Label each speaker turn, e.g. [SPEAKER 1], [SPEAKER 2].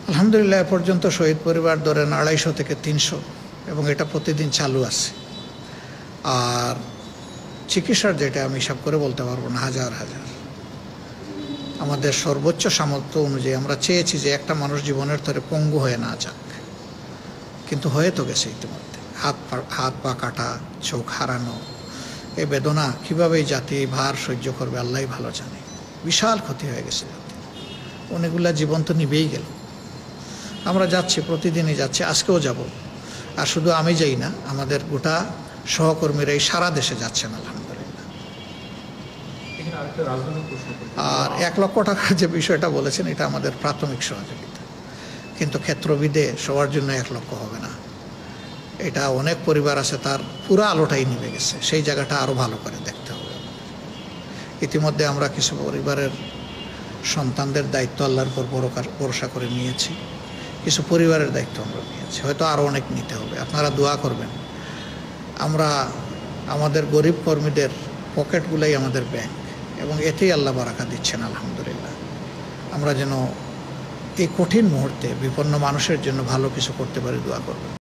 [SPEAKER 1] আলহামদুলিল্লাহ এ পর্যন্ত শহীদ পরিবার ধরেন 250 থেকে 300 এবং এটা প্রতিদিন চালু আছে। আর চিকিৎসার যেটা আমি হিসাব করে বলতে পারবো না, হাজার হাজার। আমাদের সর্বোচ্চ সামর্থ্য অনুযায়ী আমরা চেয়েছি যে একটা মানুষ জীবনের তরে পঙ্গু হয়ে না যাক, কিন্তু হয়ে তো গেছে ইতিমধ্যে। হাত পা কাটা, চোখ হারানো, এই বেদনা কীভাবে এই জাতি ভার সহ্য করবে আল্লাহই ভালো জানে। বিশাল ক্ষতি হয়ে গেছে জাতি, অনেকগুলা জীবন তো নিবেই গেল। আমরা যাচ্ছি, প্রতিদিনই যাচ্ছি, আজকেও যাব। আর শুধু আমি যাই না, আমাদের গোটা সহকর্মীরা এই সারা দেশে যাচ্ছেন আলহামদুলিল্লাহ। আর 1 লক্ষ টাকার যে বিষয়টা বলেছেন, এটা আমাদের প্রাথমিক সহযোগিতা, কিন্তু ক্ষেত্রবিদে সবার জন্য 1 লক্ষ হবে না। এটা অনেক পরিবার আছে তার পুরো আলোটাই নিভে গেছে, সেই জায়গাটা আরও ভালো করে দেখতে হবে। ইতিমধ্যে আমরা কিছু পরিবারের সন্তানদের দায়িত্ব আল্লাহর উপর ভরসা করে নিয়েছি, কিছু পরিবারের দায়িত্ব আমরা নিয়েছি, হয়তো আরও অনেক নিতে হবে। আপনারা দোয়া করবেন। আমরা আমাদের গরিব কর্মীদের পকেটগুলাই আমাদের ব্যাংক, এবং এতেই আল্লাহ বারাকা দিচ্ছেন আলহামদুলিল্লাহ। আমরা যেন এই কঠিন মুহূর্তে বিপন্ন মানুষের জন্য ভালো কিছু করতে পারি, দোয়া করবেন।